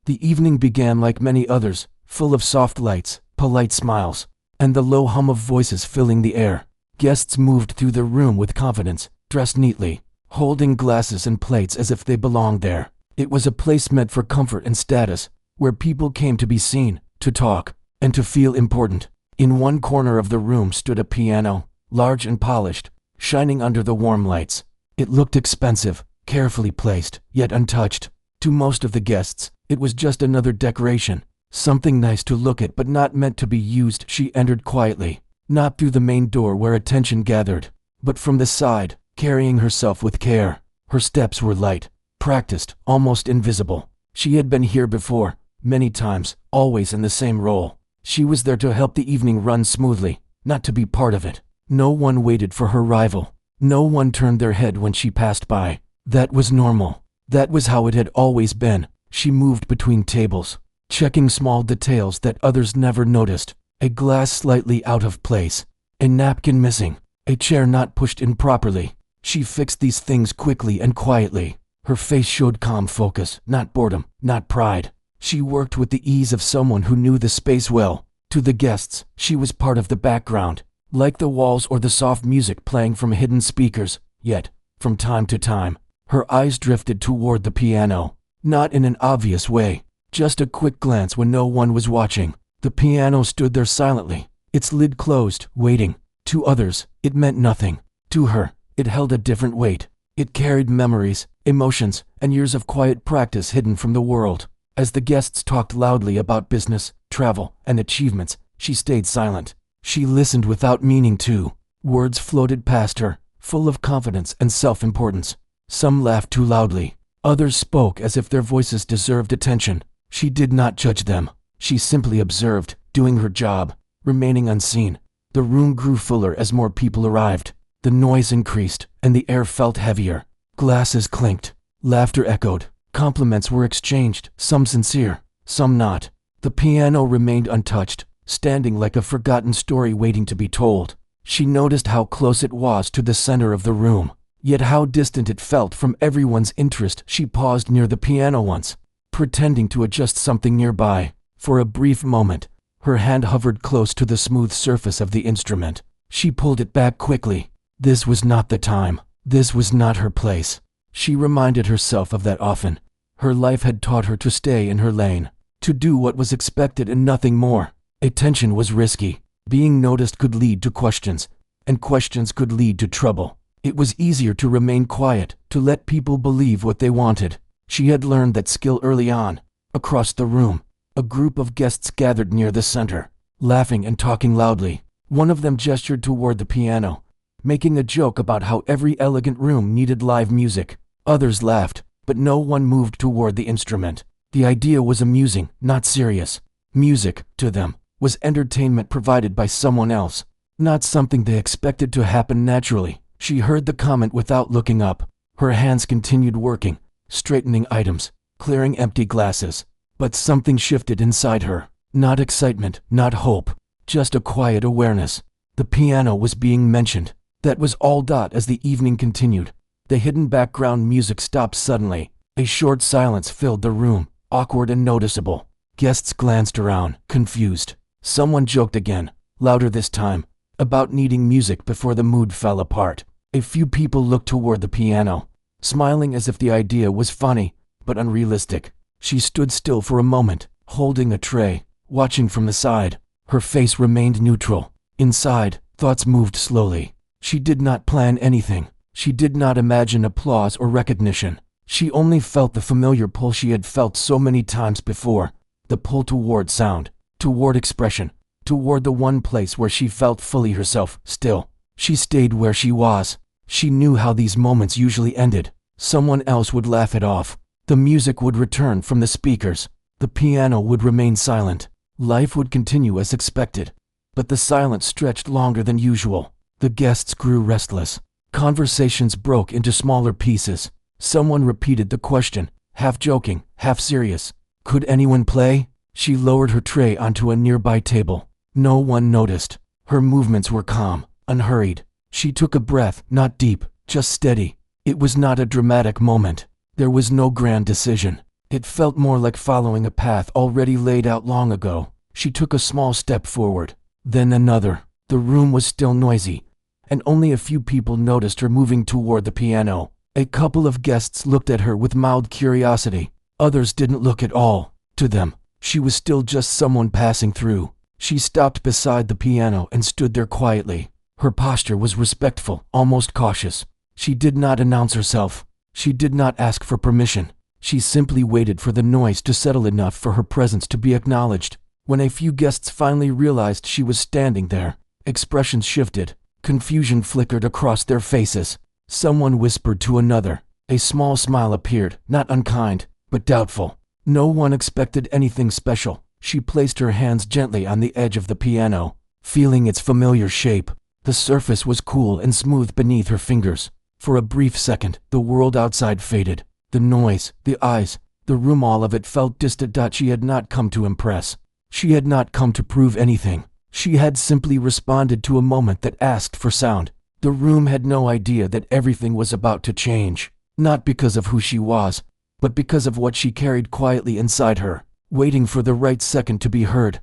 The evening began like many others, full of soft lights, polite smiles, and the low hum of voices filling the air. Guests moved through the room with confidence, dressed neatly, holding glasses and plates as if they belonged there. It was a place meant for comfort and status, where people came to be seen, to talk, and to feel important. In one corner of the room stood a piano, large and polished, shining under the warm lights. It looked expensive, carefully placed, yet untouched. To most of the guests, it was just another decoration, something nice to look at but not meant to be used. She entered quietly, not through the main door where attention gathered, but from the side, carrying herself with care. Her steps were light, practiced, almost invisible. She had been here before, many times, always in the same role. She was there to help the evening run smoothly, not to be part of it. No one waited for her arrival. No one turned their head when she passed by. That was normal. That was how it had always been. She moved between tables, checking small details that others never noticed. A glass slightly out of place, a napkin missing, a chair not pushed in properly. She fixed these things quickly and quietly. Her face showed calm focus, not boredom, not pride. She worked with the ease of someone who knew the space well. To the guests, she was part of the background, like the walls or the soft music playing from hidden speakers. Yet, from time to time, her eyes drifted toward the piano, not in an obvious way, just a quick glance when no one was watching. The piano stood there silently, its lid closed, waiting. To others, it meant nothing. To her, it held a different weight. It carried memories, emotions, and years of quiet practice hidden from the world. As the guests talked loudly about business, travel, and achievements, she stayed silent. She listened without meaning to. Words floated past her, full of confidence and self-importance. Some laughed too loudly. Others spoke as if their voices deserved attention. She did not judge them. She simply observed, doing her job, remaining unseen. The room grew fuller as more people arrived. The noise increased, and the air felt heavier. Glasses clinked. Laughter echoed. Compliments were exchanged, some sincere, some not. The piano remained untouched, standing like a forgotten story waiting to be told. She noticed how close it was to the center of the room, yet how distant it felt from everyone's interest. She paused near the piano once, pretending to adjust something nearby. For a brief moment, her hand hovered close to the smooth surface of the instrument. She pulled it back quickly. This was not the time. This was not her place. She reminded herself of that often. Her life had taught her to stay in her lane, to do what was expected and nothing more. Attention was risky. Being noticed could lead to questions, and questions could lead to trouble. It was easier to remain quiet, to let people believe what they wanted. She had learned that skill early on. Across the room, a group of guests gathered near the center, laughing and talking loudly. One of them gestured toward the piano, making a joke about how every elegant room needed live music. Others laughed, but no one moved toward the instrument. The idea was amusing, not serious. Music, to them, was entertainment provided by someone else, not something they expected to happen naturally. She heard the comment without looking up. Her hands continued working, straightening items, clearing empty glasses. But something shifted inside her. Not excitement, not hope, just a quiet awareness. The piano was being mentioned. That was all. As the evening continued, the hidden background music stopped suddenly. A short silence filled the room, awkward and noticeable. Guests glanced around, confused. Someone joked again, louder this time, about needing music before the mood fell apart. A few people looked toward the piano, smiling as if the idea was funny, but unrealistic. She stood still for a moment, holding a tray, watching from the side. Her face remained neutral. Inside, thoughts moved slowly. She did not plan anything. She did not imagine applause or recognition. She only felt the familiar pull she had felt so many times before. The pull toward sound, toward expression, toward the one place where she felt fully herself. Still, she stayed where she was. She knew how these moments usually ended. Someone else would laugh it off. The music would return from the speakers. The piano would remain silent. Life would continue as expected. But the silence stretched longer than usual. The guests grew restless. Conversations broke into smaller pieces. Someone repeated the question, half joking, half serious. Could anyone play? She lowered her tray onto a nearby table. No one noticed. Her movements were calm, unhurried. She took a breath, not deep, just steady. It was not a dramatic moment. There was no grand decision. It felt more like following a path already laid out long ago. She took a small step forward, then another. The room was still noisy, and only a few people noticed her moving toward the piano. A couple of guests looked at her with mild curiosity. Others didn't look at all. To them, she was still just someone passing through. She stopped beside the piano and stood there quietly. Her posture was respectful, almost cautious. She did not announce herself. She did not ask for permission. She simply waited for the noise to settle enough for her presence to be acknowledged. When a few guests finally realized she was standing there, expressions shifted. Confusion flickered across their faces. Someone whispered to another. A small smile appeared, not unkind, but doubtful. No one expected anything special. She placed her hands gently on the edge of the piano, feeling its familiar shape. The surface was cool and smooth beneath her fingers. For a brief second, the world outside faded. The noise, the eyes, the room, all of it felt distant. She had not come to impress. She had not come to prove anything. She had simply responded to a moment that asked for sound. The room had no idea that everything was about to change, not because of who she was, but because of what she carried quietly inside her, waiting for the right second to be heard.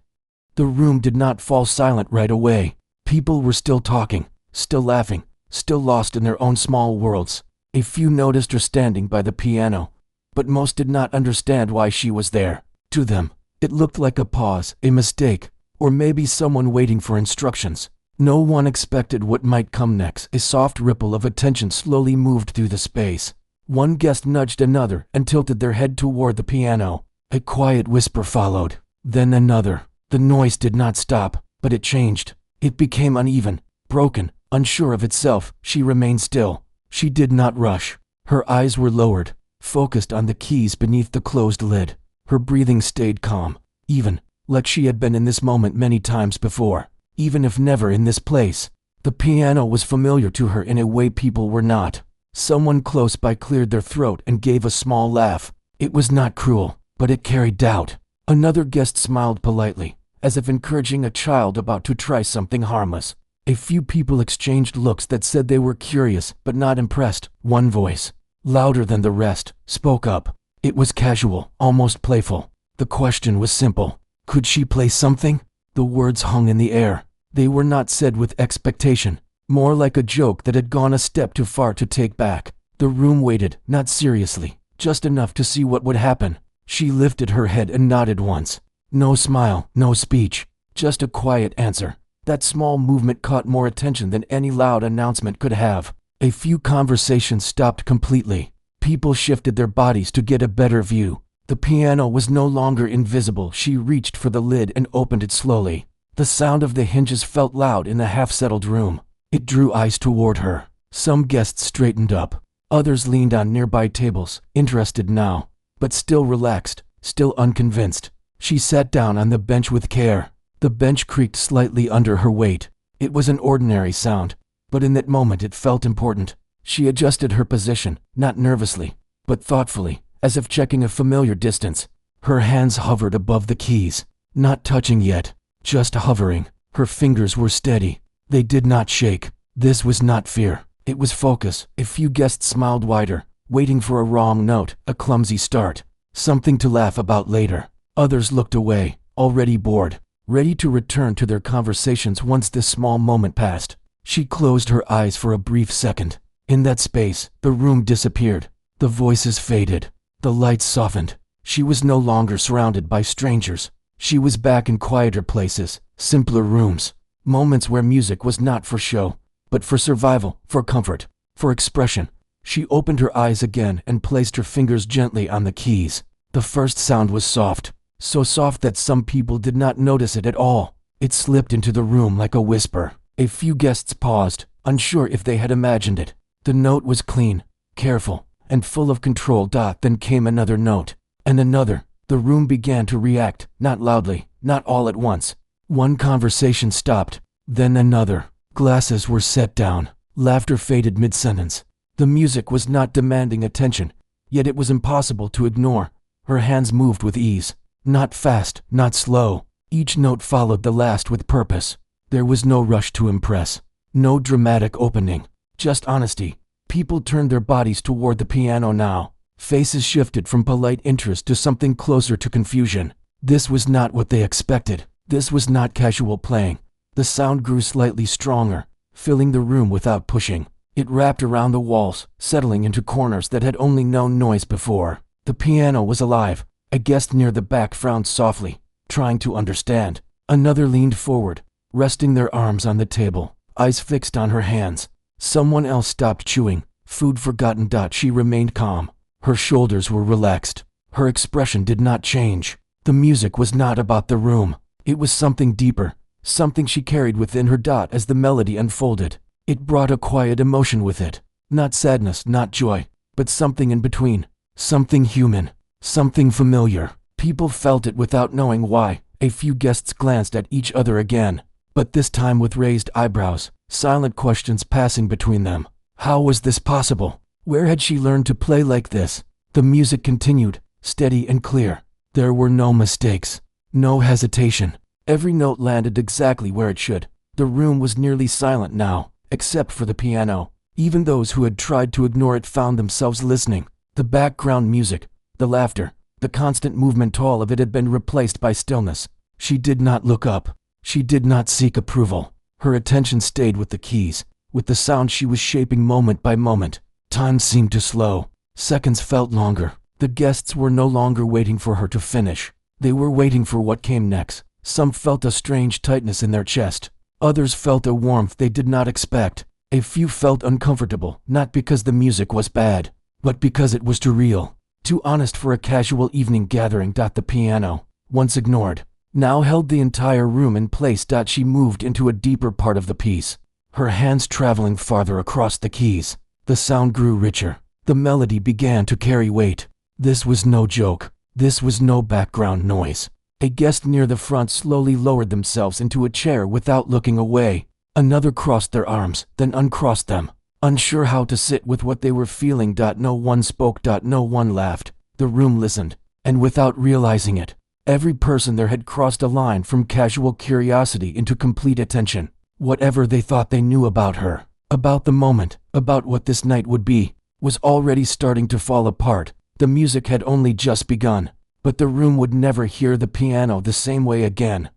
The room did not fall silent right away. People were still talking, still laughing, still lost in their own small worlds. A few noticed her standing by the piano, but most did not understand why she was there. To them, it looked like a pause, a mistake, or maybe someone waiting for instructions. No one expected what might come next. A soft ripple of attention slowly moved through the space. One guest nudged another and tilted their head toward the piano. A quiet whisper followed, then another. The noise did not stop, but it changed. It became uneven, broken, unsure of itself. She remained still. She did not rush. Her eyes were lowered, focused on the keys beneath the closed lid. Her breathing stayed calm, even, like she had been in this moment many times before, even if never in this place. The piano was familiar to her in a way people were not. Someone close by cleared their throat and gave a small laugh. It was not cruel, but it carried doubt. Another guest smiled politely, as if encouraging a child about to try something harmless. A few people exchanged looks that said they were curious but not impressed. One voice, louder than the rest, spoke up. It was casual, almost playful. The question was simple. Could she play something? The words hung in the air. They were not said with expectation, more like a joke that had gone a step too far to take back. The room waited, not seriously, just enough to see what would happen. She lifted her head and nodded once. No smile, no speech, just a quiet answer. That small movement caught more attention than any loud announcement could have. A few conversations stopped completely. People shifted their bodies to get a better view. The piano was no longer invisible. She reached for the lid and opened it slowly. The sound of the hinges felt loud in the half-settled room. It drew eyes toward her. Some guests straightened up. Others leaned on nearby tables, interested now, but still relaxed, still unconvinced. She sat down on the bench with care. The bench creaked slightly under her weight. It was an ordinary sound, but in that moment it felt important. She adjusted her position, not nervously, but thoughtfully, as if checking a familiar distance. Her hands hovered above the keys, not touching yet, just hovering. Her fingers were steady. They did not shake. This was not fear. It was focus. A few guests smiled wider, waiting for a wrong note, a clumsy start, something to laugh about later. Others looked away, already bored, ready to return to their conversations once this small moment passed. She closed her eyes for a brief second. In that space, the room disappeared. The voices faded. The lights softened. She was no longer surrounded by strangers. She was back in quieter places, simpler rooms, moments where music was not for show, but for survival, for comfort, for expression. She opened her eyes again and placed her fingers gently on the keys. The first sound was soft, so soft that some people did not notice it at all. It slipped into the room like a whisper. A few guests paused, unsure if they had imagined it. The note was clean, careful, and full of control. Then came another note, and another. The room began to react, not loudly, not all at once. One conversation stopped, then another. Glasses were set down. Laughter faded mid-sentence. The music was not demanding attention, yet it was impossible to ignore. Her hands moved with ease, not fast, not slow. Each note followed the last with purpose. There was no rush to impress, no dramatic opening, just honesty. People turned their bodies toward the piano now, Faces shifted from polite interest to something closer to confusion. This was not what they expected. This was not casual playing. The sound grew slightly stronger, filling the room without pushing. It wrapped around the walls, settling into corners that had only known noise before. The piano was alive. A guest near the back frowned softly, trying to understand. Another leaned forward, resting their arms on the table, eyes fixed on her hands. Someone else stopped chewing, food forgotten. She remained calm. Her shoulders were relaxed. Her expression did not change. The music was not about the room. It was something deeper, something she carried within her. As the melody unfolded, it brought a quiet emotion with it. Not sadness, not joy, but something in between. Something human, something familiar. People felt it without knowing why. A few guests glanced at each other again, but this time with raised eyebrows, silent questions passing between them. How was this possible? Where had she learned to play like this? The music continued, steady and clear. There were no mistakes, no hesitation. Every note landed exactly where it should. The room was nearly silent now, except for the piano. Even those who had tried to ignore it found themselves listening. The background music, the laughter, the constant movement, all of it had been replaced by stillness. She did not look up. She did not seek approval. Her attention stayed with the keys, with the sound she was shaping moment by moment. Time seemed to slow. Seconds felt longer. The guests were no longer waiting for her to finish. They were waiting for what came next. Some felt a strange tightness in their chest. Others felt a warmth they did not expect. A few felt uncomfortable, not because the music was bad, but because it was too real, too honest for a casual evening gathering. The piano, once ignored, now held the entire room in place. She moved into a deeper part of the piece, her hands traveling farther across the keys. The sound grew richer. The melody began to carry weight. This was no joke. This was no background noise. A guest near the front slowly lowered themselves into a chair without looking away. Another crossed their arms, then uncrossed them, unsure how to sit with what they were feeling. No one spoke. No one laughed. The room listened, and without realizing it, every person there had crossed a line from casual curiosity into complete attention. Whatever they thought they knew about her, about the moment, about what this night would be, was already starting to fall apart. The music had only just begun, but the room would never hear the piano the same way again.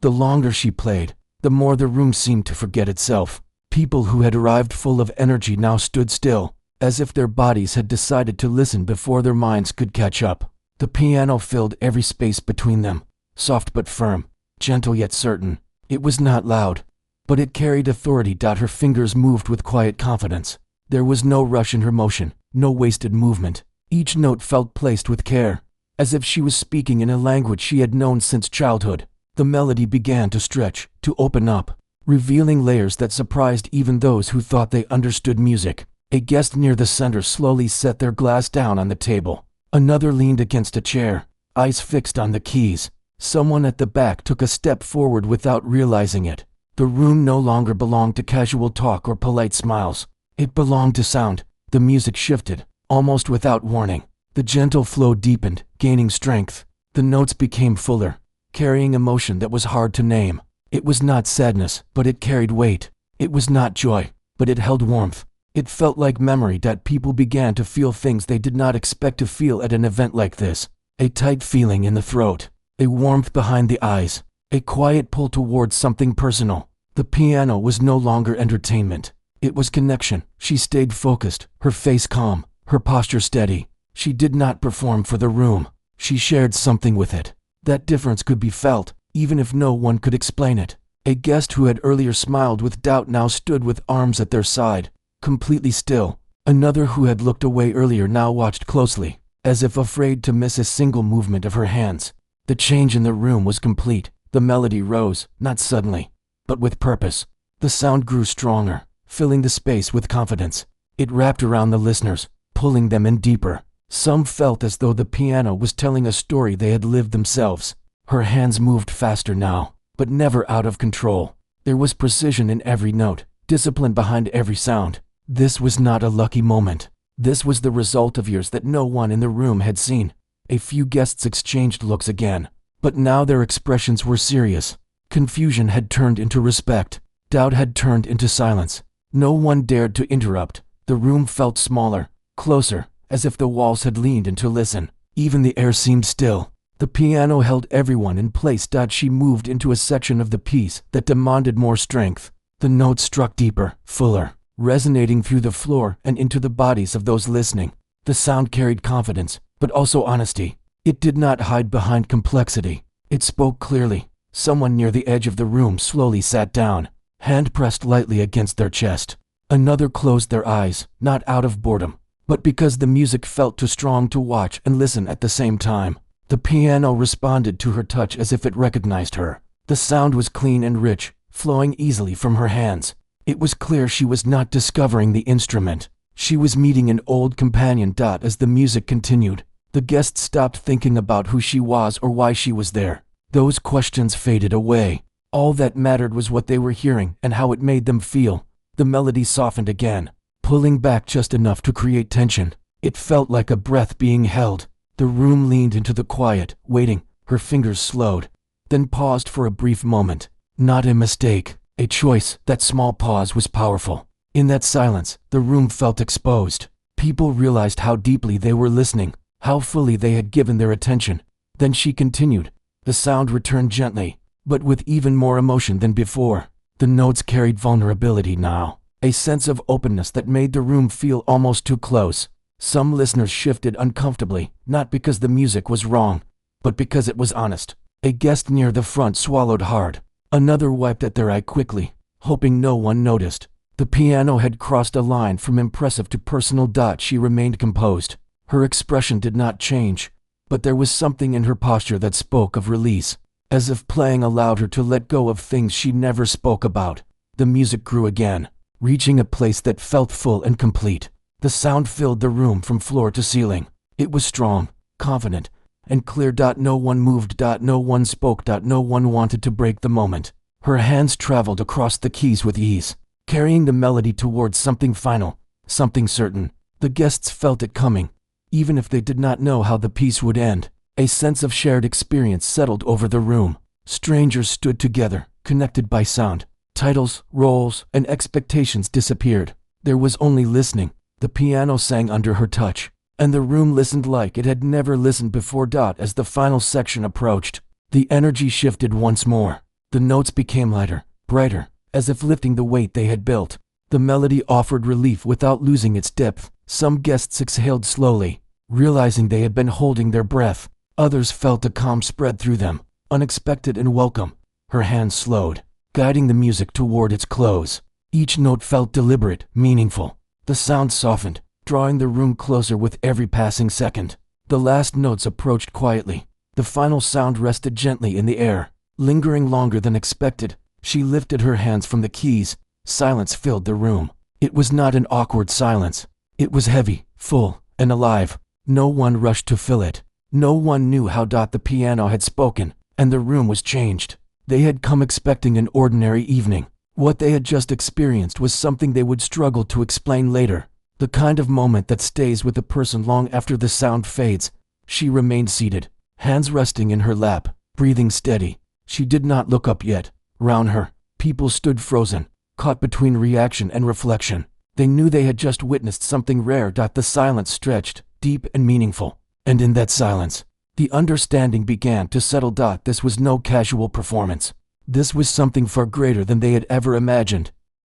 The longer she played, the more the room seemed to forget itself. People who had arrived full of energy now stood still, as if their bodies had decided to listen before their minds could catch up. The piano filled every space between them, soft but firm, gentle yet certain. It was not loud, but it carried authority. Her fingers moved with quiet confidence. There was no rush in her motion, no wasted movement. Each note felt placed with care, as if she was speaking in a language she had known since childhood. The melody began to stretch, to open up, revealing layers that surprised even those who thought they understood music. A guest near the center slowly set their glass down on the table. Another leaned against a chair, eyes fixed on the keys. Someone at the back took a step forward without realizing it. The room no longer belonged to casual talk or polite smiles. It belonged to sound. The music shifted, almost without warning. The gentle flow deepened, gaining strength. The notes became fuller, carrying emotion that was hard to name. It was not sadness, but it carried weight. It was not joy, but it held warmth. It felt like memory. People began to feel things they did not expect to feel at an event like this. A tight feeling in the throat, a warmth behind the eyes, a quiet pull towards something personal. The piano was no longer entertainment. It was connection. She stayed focused, her face calm, her posture steady. She did not perform for the room. She shared something with it. That difference could be felt, even if no one could explain it. A guest who had earlier smiled with doubt now stood with arms at their side, completely still. Another who had looked away earlier now watched closely, as if afraid to miss a single movement of her hands. The change in the room was complete. The melody rose, not suddenly, but with purpose. The sound grew stronger, filling the space with confidence. It wrapped around the listeners, pulling them in deeper. Some felt as though the piano was telling a story they had lived themselves. Her hands moved faster now, but never out of control. There was precision in every note, discipline behind every sound. This was not a lucky moment. This was the result of years that no one in the room had seen. A few guests exchanged looks again, but now their expressions were serious. Confusion had turned into respect. Doubt had turned into silence. No one dared to interrupt. The room felt smaller, closer, as if the walls had leaned in to listen. Even the air seemed still. The piano held everyone in place. She moved into a section of the piece that demanded more strength. The notes struck deeper, fuller, resonating through the floor and into the bodies of those listening. The sound carried confidence, but also honesty. It did not hide behind complexity. It spoke clearly. Someone near the edge of the room slowly sat down, hand pressed lightly against their chest. Another closed their eyes, not out of boredom, but because the music felt too strong to watch and listen at the same time. The piano responded to her touch as if it recognized her. The sound was clean and rich, flowing easily from her hands. It was clear she was not discovering the instrument. She was meeting an old companion. As the music continued, the guests stopped thinking about who she was or why she was there. Those questions faded away. All that mattered was what they were hearing and how it made them feel. The melody softened again, pulling back just enough to create tension. It felt like a breath being held. The room leaned into the quiet, waiting. Her fingers slowed, then paused for a brief moment. Not a mistake, a choice. That small pause was powerful. In that silence, the room felt exposed. People realized how deeply they were listening, how fully they had given their attention. Then she continued. The sound returned gently, but with even more emotion than before. The notes carried vulnerability now, a sense of openness that made the room feel almost too close. Some listeners shifted uncomfortably, not because the music was wrong, but because it was honest. A guest near the front swallowed hard. Another wiped at their eye quickly, hoping no one noticed. The piano had crossed a line from impressive to personal. She remained composed. Her expression did not change, but there was something in her posture that spoke of release, as if playing allowed her to let go of things she never spoke about. The music grew again, reaching a place that felt full and complete. The sound filled the room from floor to ceiling. It was strong, confident, and clear. No one moved. No one spoke. No one wanted to break the moment. Her hands traveled across the keys with ease, carrying the melody towards something final, something certain. The guests felt it coming, even if they did not know how the piece would end. A sense of shared experience settled over the room. Strangers stood together, connected by sound. Titles, roles, and expectations disappeared. There was only listening. The piano sang under her touch, and the room listened like it had never listened before. As the final section approached, the energy shifted once more. The notes became lighter, brighter, as if lifting the weight they had built. The melody offered relief without losing its depth. Some guests exhaled slowly, realizing they had been holding their breath. Others felt a calm spread through them, unexpected and welcome. Her hands slowed, guiding the music toward its close. Each note felt deliberate, meaningful. The sound softened, drawing the room closer with every passing second. The last notes approached quietly. The final sound rested gently in the air, lingering longer than expected. She lifted her hands from the keys. Silence filled the room. It was not an awkward silence. It was heavy, full, and alive. No one rushed to fill it. No one knew how. The piano had spoken, and the room was changed. They had come expecting an ordinary evening. What they had just experienced was something they would struggle to explain later. The kind of moment that stays with a person long after the sound fades. She remained seated, hands resting in her lap, breathing steady. She did not look up yet. Round her, people stood frozen, caught between reaction and reflection. They knew they had just witnessed something rare. The silence stretched, deep and meaningful. And in that silence, the understanding began to settle. This was no casual performance. This was something far greater than they had ever imagined.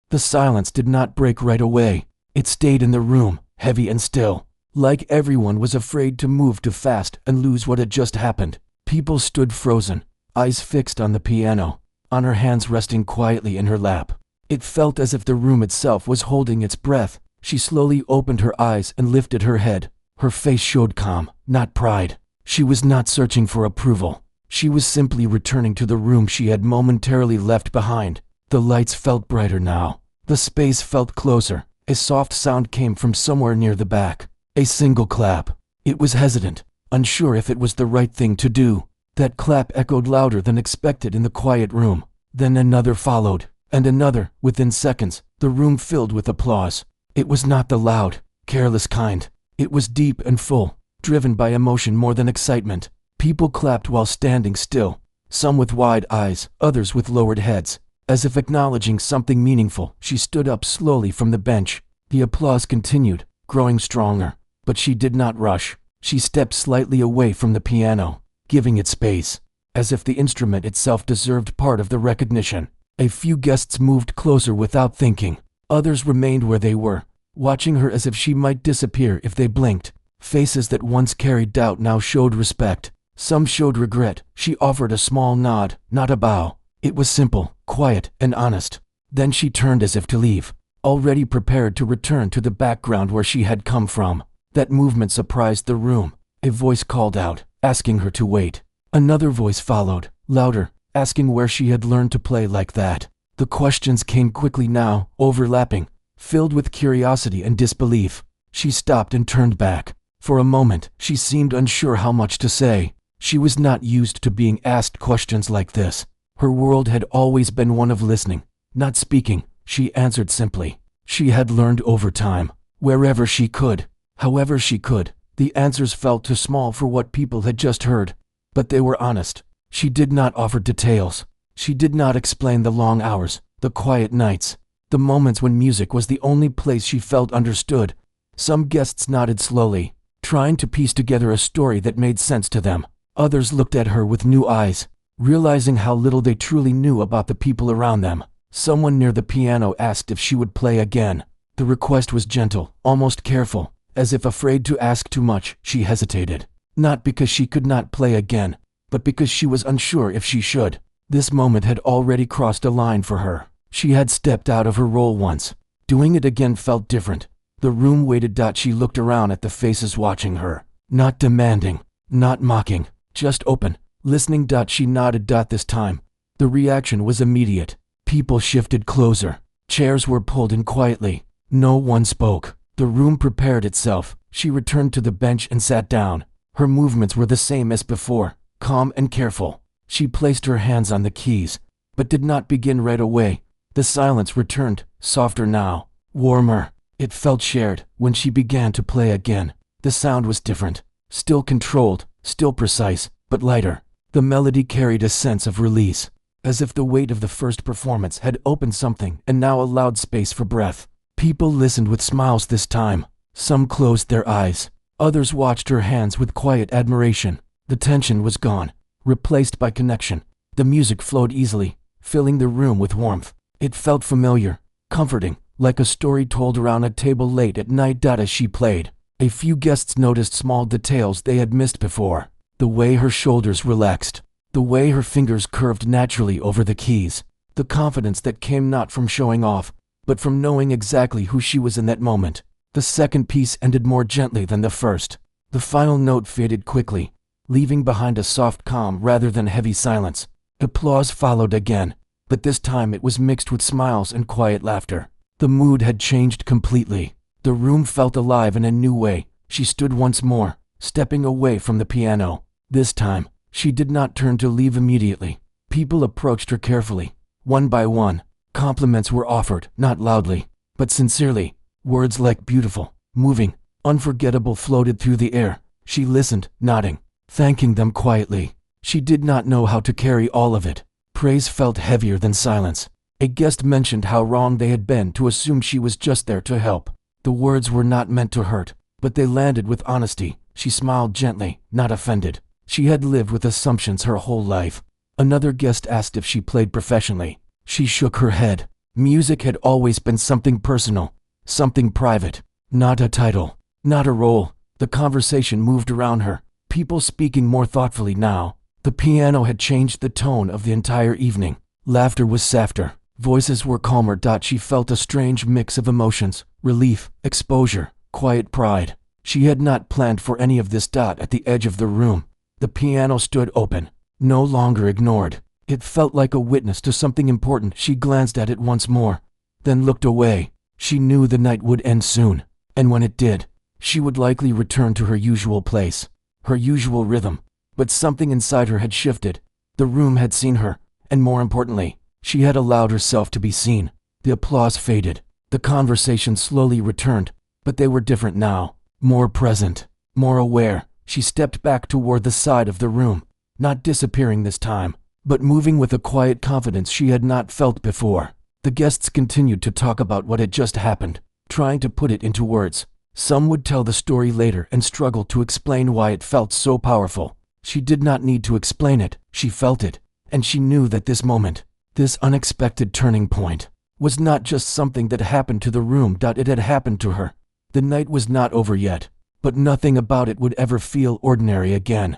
The silence did not break right away. It stayed in the room, heavy and still, like everyone was afraid to move too fast and lose what had just happened. People stood frozen, eyes fixed on the piano, on her hands resting quietly in her lap. It felt as if the room itself was holding its breath. She slowly opened her eyes and lifted her head. Her face showed calm, not pride. She was not searching for approval. She was simply returning to the room she had momentarily left behind. The lights felt brighter now. The space felt closer. A soft sound came from somewhere near the back. A single clap. It was hesitant, unsure if it was the right thing to do. That clap echoed louder than expected in the quiet room. Then another followed, and another. Within seconds, the room filled with applause. It was not the loud, careless kind. It was deep and full, driven by emotion more than excitement. People clapped while standing still, some with wide eyes, others with lowered heads, as if acknowledging something meaningful. She stood up slowly from the bench. The applause continued, growing stronger. But she did not rush. She stepped slightly away from the piano, giving it space, as if the instrument itself deserved part of the recognition. A few guests moved closer without thinking. Others remained where they were, watching her as if she might disappear if they blinked. Faces that once carried doubt now showed respect. Some showed regret. She offered a small nod, not a bow. It was simple, quiet, and honest. Then she turned as if to leave, already prepared to return to the background where she had come from. That movement surprised the room. A voice called out, asking her to wait. Another voice followed, louder, asking where she had learned to play like that. The questions came quickly now, overlapping, filled with curiosity and disbelief. She stopped and turned back. For a moment, she seemed unsure how much to say. She was not used to being asked questions like this. Her world had always been one of listening, not speaking. She answered simply. She had learned over time, wherever she could, however she could. The answers felt too small for what people had just heard, but they were honest. She did not offer details. She did not explain the long hours, the quiet nights, the moments when music was the only place she felt understood. Some guests nodded slowly, trying to piece together a story that made sense to them. Others looked at her with new eyes, realizing how little they truly knew about the people around them. Someone near the piano asked if she would play again. The request was gentle, almost careful. As if afraid to ask too much, she hesitated. Not because she could not play again, but because she was unsure if she should. This moment had already crossed a line for her. She had stepped out of her role once. Doing it again felt different. The room waited. She looked around at the faces watching her. Not demanding, not mocking, just open, listening. She nodded. This time, the reaction was immediate. People shifted closer. Chairs were pulled in quietly. No one spoke. The room prepared itself. She returned to the bench and sat down. Her movements were the same as before, calm and careful. She placed her hands on the keys, but did not begin right away. The silence returned, softer now, warmer. It felt shared. When she began to play again, the sound was different, still controlled, still precise, but lighter. The melody carried a sense of release, as if the weight of the first performance had opened something and now allowed space for breath. People listened with smiles this time. Some closed their eyes. Others watched her hands with quiet admiration. The tension was gone, replaced by connection. The music flowed easily, filling the room with warmth. It felt familiar, comforting, like a story told around a table late at night. As she played, a few guests noticed small details they had missed before. The way her shoulders relaxed, the way her fingers curved naturally over the keys, the confidence that came not from showing off, but from knowing exactly who she was in that moment. The second piece ended more gently than the first. The final note faded quickly, leaving behind a soft calm rather than heavy silence. Applause followed again, but this time it was mixed with smiles and quiet laughter. The mood had changed completely. The room felt alive in a new way. She stood once more, stepping away from the piano. This time, she did not turn to leave immediately. People approached her carefully, one by one. Compliments were offered, not loudly, but sincerely. Words like beautiful, moving, unforgettable floated through the air. She listened, nodding, thanking them quietly. She did not know how to carry all of it. Praise felt heavier than silence. A guest mentioned how wrong they had been to assume she was just there to help. The words were not meant to hurt, but they landed with honesty. She smiled gently, not offended. She had lived with assumptions her whole life. Another guest asked if she played professionally. She shook her head. Music had always been something personal, something private, not a title, not a role. The conversation moved around her, people speaking more thoughtfully now. The piano had changed the tone of the entire evening. Laughter was softer, voices were calmer. She felt a strange mix of emotions, relief, exposure, quiet pride. She had not planned for any of this. At the edge of the room, the piano stood open, no longer ignored. It felt like a witness to something important. She glanced at it once more, then looked away. She knew the night would end soon, and when it did, she would likely return to her usual place, her usual rhythm. But something inside her had shifted. The room had seen her, and more importantly, she had allowed herself to be seen. The applause faded. The conversation slowly returned, but they were different now, more present, more aware. She stepped back toward the side of the room, not disappearing this time, but moving with a quiet confidence she had not felt before. The guests continued to talk about what had just happened, trying to put it into words. Some would tell the story later and struggle to explain why it felt so powerful. She did not need to explain it, she felt it, and she knew that this moment, this unexpected turning point, was not just something that happened to the room. It had happened to her. The night was not over yet, but nothing about it would ever feel ordinary again.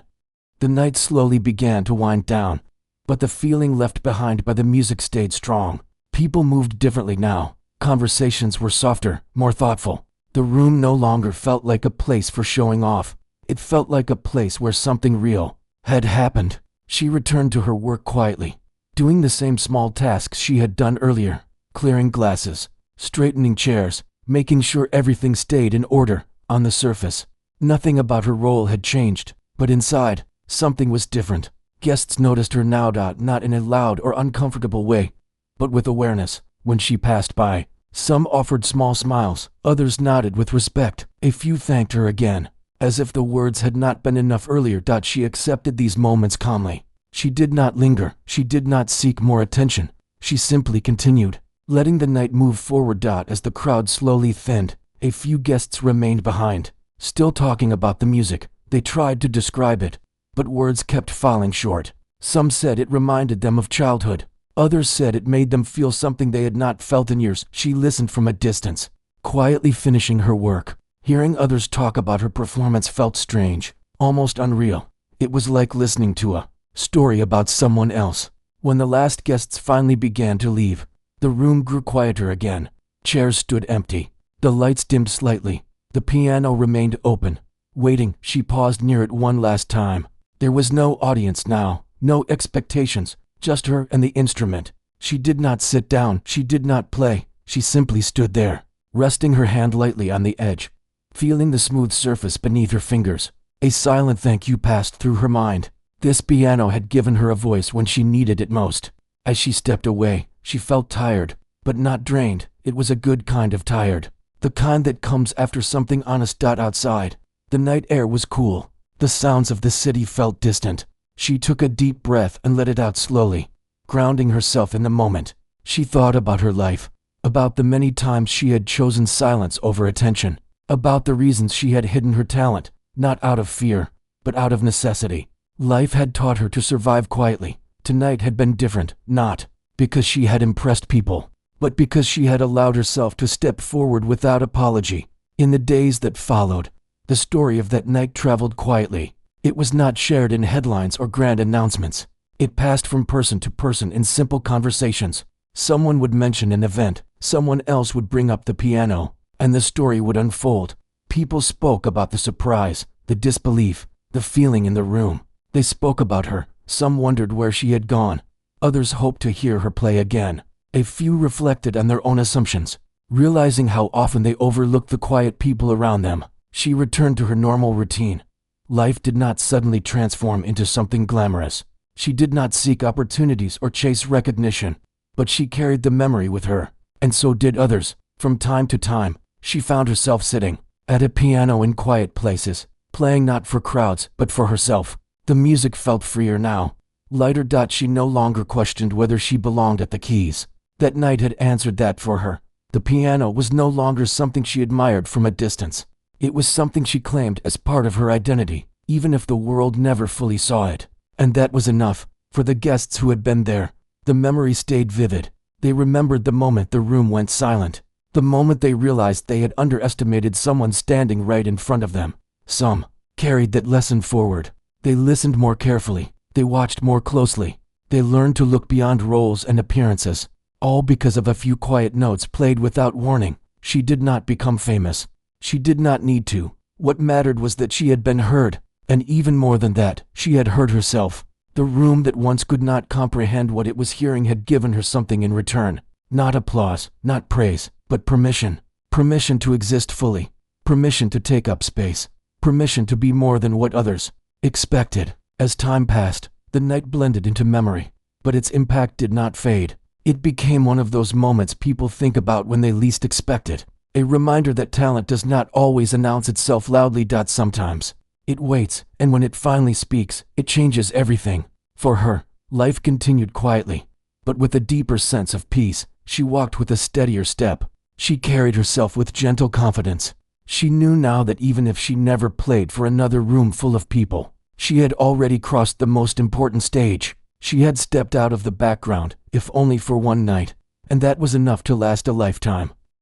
The night slowly began to wind down, but the feeling left behind by the music stayed strong. People moved differently now. Conversations were softer, more thoughtful. The room no longer felt like a place for showing off. It felt like a place where something real had happened. She returned to her work quietly, doing the same small tasks she had done earlier, clearing glasses, straightening chairs, making sure everything stayed in order. On the surface, nothing about her role had changed, but inside, something was different. Guests noticed her now, not in a loud or uncomfortable way, but with awareness. When she passed by, some offered small smiles, others nodded with respect. A few thanked her again, as if the words had not been enough earlier. She accepted these moments calmly. She did not linger, she did not seek more attention. She simply continued, letting the night move forward. As the crowd slowly thinned, a few guests remained behind, still talking about the music. They tried to describe it, but words kept falling short. Some said it reminded them of childhood. Others said it made them feel something they had not felt in years. She listened from a distance, quietly finishing her work. Hearing others talk about her performance felt strange, almost unreal. It was like listening to a story about someone else. When the last guests finally began to leave, the room grew quieter again. Chairs stood empty. The lights dimmed slightly. The piano remained open, waiting. She paused near it one last time. There was no audience now, no expectations, just her and the instrument. She did not sit down, she did not play, she simply stood there, resting her hand lightly on the edge, feeling the smooth surface beneath her fingers. A silent thank you passed through her mind. This piano had given her a voice when she needed it most. As she stepped away, she felt tired, but not drained. It was a good kind of tired, the kind that comes after something honest. Outside, the night air was cool. The sounds of the city felt distant. She took a deep breath and let it out slowly, grounding herself in the moment. She thought about her life, about the many times she had chosen silence over attention, about the reasons she had hidden her talent, not out of fear, but out of necessity. Life had taught her to survive quietly. Tonight had been different, not because she had impressed people, but because she had allowed herself to step forward without apology. In the days that followed, the story of that night traveled quietly. It was not shared in headlines or grand announcements. It passed from person to person in simple conversations. Someone would mention an event, someone else would bring up the piano, and the story would unfold. People spoke about the surprise, the disbelief, the feeling in the room. They spoke about her. Some wondered where she had gone. Others hoped to hear her play again. A few reflected on their own assumptions, realizing how often they overlooked the quiet people around them. She returned to her normal routine. Life did not suddenly transform into something glamorous. She did not seek opportunities or chase recognition, but she carried the memory with her, and so did others. From time to time, she found herself sitting at a piano in quiet places, playing not for crowds, but for herself. The music felt freer now, lighter. She no longer questioned whether she belonged at the keys. That night had answered that for her. The piano was no longer something she admired from a distance. It was something she claimed as part of her identity, even if the world never fully saw it. And that was enough. For the guests who had been there, the memory stayed vivid. They remembered the moment the room went silent, the moment they realized they had underestimated someone standing right in front of them. Some carried that lesson forward. They listened more carefully. They watched more closely. They learned to look beyond roles and appearances, all because of a few quiet notes played without warning. She did not become famous. She did not need to. What mattered was that she had been heard, and even more than that, she had heard herself. The room that once could not comprehend what it was hearing had given her something in return. Not applause, not praise, but permission. Permission to exist fully. Permission to take up space. Permission to be more than what others expected. As time passed, the night blended into memory, but its impact did not fade. It became one of those moments people think about when they least expect it. A reminder that talent does not always announce itself loudly. Sometimes it waits, and when it finally speaks, it changes everything. For her, life continued quietly, but with a deeper sense of peace. She walked with a steadier step. She carried herself with gentle confidence. She knew now that even if she never played for another room full of people, she had already crossed the most important stage. She had stepped out of the background, if only for one night, and that was enough to last a lifetime.